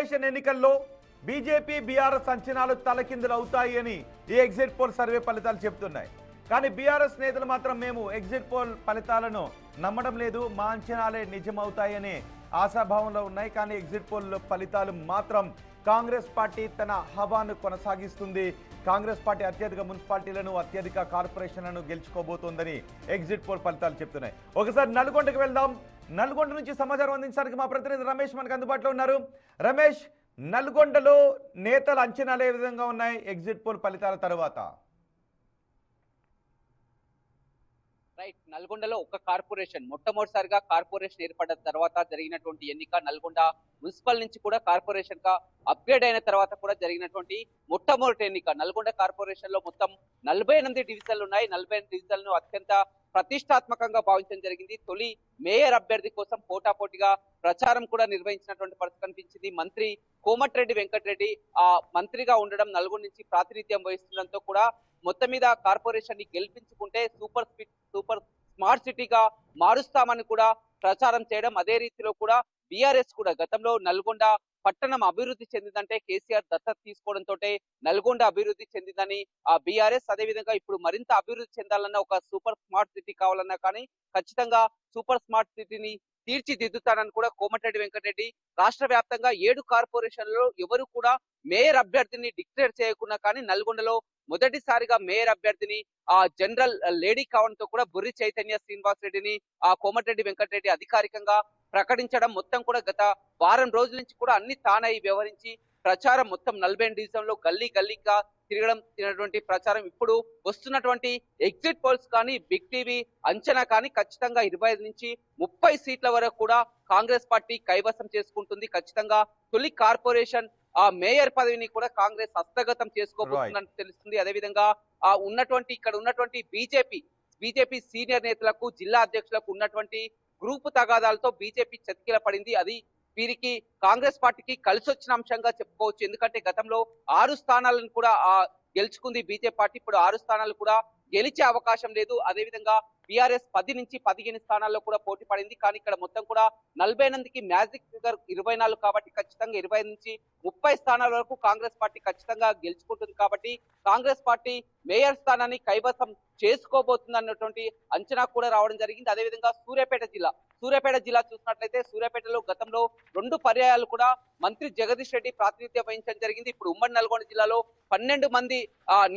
Corporation ఎన్నికల్లో BJP BRS అంచనాలు తలకిందులు అవుతాయి అని ఈ ఎగ్జిట్ పోల్ సర్వే ఫలితాలు చెప్తున్నాయి. కానీ బీఆర్ఎస్ నేతలు మాత్రం మేము ఎగ్జిట్ పోల్ ఫలితాలను నమ్మడం లేదు, మా అంచనాలే నిజమవుతాయని ఆశాభావంలో ఉన్నాయి. కానీ ఎగ్జిట్ పోల్ ఫలితాలు మాత్రం కాంగ్రెస్ పార్టీ తన హవాను కొనసాగిస్తుంది. కాంగ్రెస్ పార్టీ అత్యధిక మున్సిపాలిటీలను, అత్యధిక కార్పొరేషన్లను గెలుచుకోబోతోందని ఎగ్జిట్ పోల్ ఫలితాలు చెప్తున్నాయి. ఒకసారి నల్గొండకు వెళ్దాం. నల్గొండ నుంచి సమాచారం అందించడానికి మా ప్రతినిధి రమేష్ మనకు అందుబాటులో ఉన్నారు. రమేష్, నల్గొండలో నేతల అంచనాలు ఏ విధంగా ఉన్నాయి ఎగ్జిట్ పోల్ ఫలితాల తర్వాత? రైట్, నల్గొండలో ఒక కార్పొరేషన్ మొట్టమొదటిసారిగా కార్పొరేషన్ ఏర్పడిన తర్వాత జరిగినటువంటి ఎన్నిక. నల్గొండ మున్సిపల్ నుంచి కూడా కార్పొరేషన్ గా అప్గ్రేడ్ అయిన తర్వాత కూడా జరిగినటువంటి మొట్టమొదటి ఎన్నిక. నల్గొండ కార్పొరేషన్ లో మొత్తం 48 డివిజన్లు ఉన్నాయి. 48 డివిజన్లను అత్యంత ప్రతిష్టాత్మకంగా భావించడం జరిగింది. తొలి మేయర్ అభ్యర్థి కోసం పోటాపోటీగా ప్రచారం కూడా నిర్వహించినటువంటి పరిస్థితి కనిపించింది. మంత్రి కోమటిరెడ్డి వెంకటరెడ్డి ఆ మంత్రిగా ఉండడం, నల్గొండ నుంచి ప్రాతినిధ్యం వహిస్తుండడంతో కూడా మొత్తం మీద కార్పొరేషన్ ని గెలిపించుకుంటే సూపర్ స్మార్ట్ సిటీగా మారుస్తామని కూడా ప్రచారం చేయడం. అదే రీతిలో కూడా బీఆర్ఎస్ కూడా గతంలో నల్గొండ పట్టణం అభివృద్ధి చెందిందంటే కేసీఆర్ దత్తత తీసుకోవడంతో నల్గొండ అభివృద్ధి చెందిందని ఆ బీఆర్ఎస్, అదే విధంగా ఇప్పుడు మరింత అభివృద్ధి చెందాలన్నా, ఒక సూపర్ స్మార్ట్ సిటీ కావాలన్నా కానీ ఖచ్చితంగా సూపర్ స్మార్ట్ సిటీని తీర్చిదిద్దుతానని కూడా కోమటిరెడ్డి వెంకటరెడ్డి రాష్ట్ర వ్యాప్తంగా 7 కార్పొరేషన్లలో ఎవరు కూడా మేయర్ అభ్యర్థిని డిక్లేర్ చేయకున్నా కానీ నల్గొండలో మొదటిసారిగా మేయర్ అభ్యర్థిని ఆ జనరల్ లేడీ కావడంతో కూడా బుర్రి చైతన్య శ్రీనివాస్ రెడ్డిని ఆ కోమటిరెడ్డి వెంకటరెడ్డి అధికారికంగా ప్రకటించడం. మొత్తం కూడా గత వారం రోజుల నుంచి కూడా అన్ని తానై వ్యవహరించి ప్రచారం మొత్తం 48 డివిజన్లో గల్లీ గల్లీగా తిరిగినటువంటి ప్రచారం. ఇప్పుడు వస్తున్నటువంటి ఎగ్జిట్ పోల్స్ కానీ, బిగ్ టీవీ అంచనా కానీ ఖచ్చితంగా 25 నుంచి 30 సీట్ల వరకు కూడా కాంగ్రెస్ పార్టీ కైవసం చేసుకుంటుంది. ఖచ్చితంగా తొలి కార్పొరేషన్ ఆ మేయర్ పదవిని కూడా కాంగ్రెస్ హస్తగతం చేసుకోబోతుందని తెలుస్తుంది. అదేవిధంగా ఇక్కడ ఉన్నటువంటి బీజేపీ సీనియర్ నేతలకు, జిల్లా అధ్యక్షులకు ఉన్నటువంటి గ్రూపు తగాదాలతో బీజేపీ చతికిల పడింది. అది వీరికి కాంగ్రెస్ పార్టీకి కలిసి వచ్చిన అంశంగా చెప్పుకోవచ్చు. ఎందుకంటే గతంలో 6 స్థానాలను కూడా గెలుచుకుంది బీజేపీ పార్టీ. ఇప్పుడు 6 స్థానాలు కూడా గెలిచే అవకాశం లేదు. అదేవిధంగా బీఆర్ఎస్ 10 నుంచి 15 స్థానాల్లో కూడా పోటీ పడింది. కానీ ఇక్కడ మొత్తం కూడా 48కి మ్యాజిక్ ఫిగర్ 24 కాబట్టి ఖచ్చితంగా 25 నుంచి 30 స్థానాల వరకు కాంగ్రెస్ పార్టీ ఖచ్చితంగా గెలుచుకుంటుంది. కాబట్టి కాంగ్రెస్ పార్టీ మేయర్ స్థానాన్ని కైవసం చేసుకోబోతుంది అన్నటువంటి అంచనా కూడా రావడం జరిగింది. అదేవిధంగా సూర్యాపేట జిల్లా చూసినట్లయితే సూర్యాపేటలో గతంలో 2 పర్యాయాలు కూడా మంత్రి జగదీష్ రెడ్డి ప్రాతినిధ్యం వహించడం జరిగింది. ఇప్పుడు ఉమ్మడి నల్గొండ జిల్లాలో 12 మంది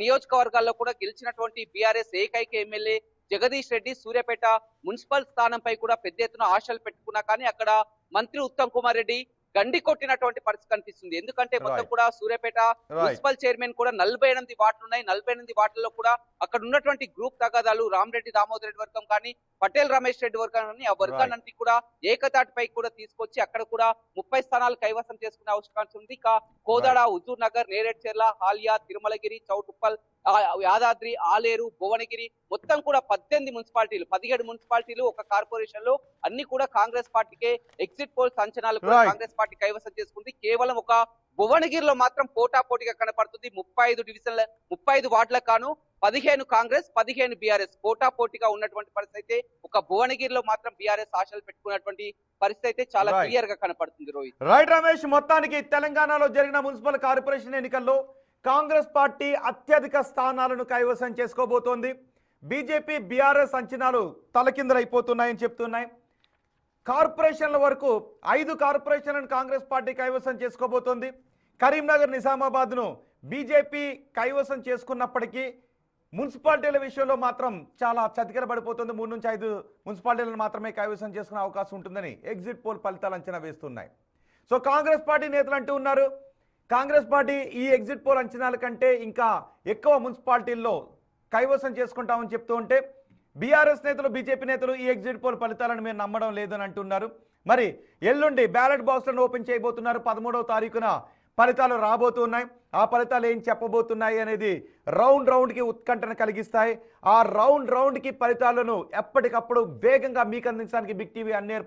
నియోజకవర్గాల్లో కూడా గెలిచినటువంటి బీఆర్ఎస్ ఏకైక ఎమ్మెల్యే జగదీష్ రెడ్డి సూర్యాపేట మున్సిపల్ స్థానంపై కూడా పెద్ద ఎత్తున ఆశలు పెట్టుకున్నా కానీ అక్కడ మంత్రి ఉత్తమ్ కుమార్ రెడ్డి గండి కొట్టినటువంటి పరిస్థితి కనిపిస్తుంది. ఎందుకంటే మొత్తం కూడా సూర్యాపేట మున్సిపల్ చైర్మన్ కూడా 48 వార్డులు ఉన్నాయి. 48 వార్డుల్లో కూడా అక్కడ ఉన్నటువంటి గ్రూప్ తగాదాలు, రామరెడ్డి దామోదర్ రెడ్డి వర్గం కానీ, పటేల్ రమేష్ రెడ్డి వర్గం కానీ, ఆ వర్గాన్ని కూడా ఏకతాటిపై కూడా తీసుకొచ్చి అక్కడ కూడా 30 స్థానాలు కైవసం చేసుకునే అవకాశం ఉంది. ఇక కోదాడ, హుజూర్ నగర్, నేరేడ్చెర్ల, హాలియా, తిరుమలగిరి, చౌటుప్పల్, యాదాద్రి, ఆలేరు, భువనగిరి మొత్తం కూడా 17 మున్సిపాలిటీలు, 17 మున్సిపాలిటీలు ఒక కార్పొరేషన్ లో అన్ని కూడా కాంగ్రెస్ పార్టీకే ఎగ్జిట్ పోల్స్ అంచనాలు కూడా కాంగ్రెస్ పార్టీ కైవసం చేసుకుంది. కేవలం ఒక భువనగిరిలో మాత్రం పోటాపోటీగా కనపడుతుంది. 35 వార్డులకు కాను 15 కాంగ్రెస్, 15 బీఆర్ఎస్ పోటాపోటీగా ఉన్నటువంటి పరిస్థితి అయితే ఒక భువనగిరిలో మాత్రం బీఆర్ఎస్ ఆశలు పెట్టుకున్నటువంటి పరిస్థితి అయితే చాలా క్లియర్ గా కనపడుతుంది. రోహిత్, రైట్ రమేష్, మొత్తానికి తెలంగాణలో జరిగిన మున్సిపల్ కార్పొరేషన్ ఎన్నికల్లో కాంగ్రెస్ పార్టీ అత్యధిక స్థానాలను కైవసం చేసుకోబోతోంది. బీజేపీ బీఆర్ఎస్ అంచనాలు తలకిందులైపోతున్నాయని చెప్తున్నాయి. కార్పొరేషన్ల వరకు 5 కార్పొరేషన్లను కాంగ్రెస్ పార్టీ కైవసం చేసుకోబోతోంది. కరీంనగర్, నిజామాబాద్ను బీజేపీ కైవసం చేసుకున్నప్పటికీ మున్సిపాలిటీల విషయంలో మాత్రం చాలా చతికిల పడిపోతుంది. 3 నుంచి 5 మున్సిపాలిటీలను మాత్రమే కైవసం చేసుకునే అవకాశం ఉంటుందని ఎగ్జిట్ పోల్ ఫలితాలు అంచనా వేస్తున్నాయి. సో కాంగ్రెస్ పార్టీ నేతలు అంటూ ఉన్నారు, కాంగ్రెస్ పార్టీ ఈ ఎగ్జిట్ పోల్ అంచనాల కంటే ఇంకా ఎక్కువ మున్సిపాలిటీల్లో కైవసం చేసుకుంటామని చెప్తూ ఉంటే బీఆర్ఎస్ నేతలు, బీజేపీ నేతలు ఈ ఎగ్జిట్ పోల్ ఫలితాలను మీరు నమ్మడం లేదని అంటున్నారు. మరి ఎల్లుండి బ్యాలెట్ బాక్స్లను ఓపెన్ చేయబోతున్నారు. 13వ తారీఖున ఫలితాలు రాబోతున్నాయి. ఆ ఫలితాలు ఏం చెప్పబోతున్నాయి అనేది రౌండ్కి ఉత్కంఠను కలిగిస్తాయి. ఆ రౌండ్కి ఫలితాలను ఎప్పటికప్పుడు వేగంగా మీకు అందించడానికి బిగ్ టీవీ అన్ని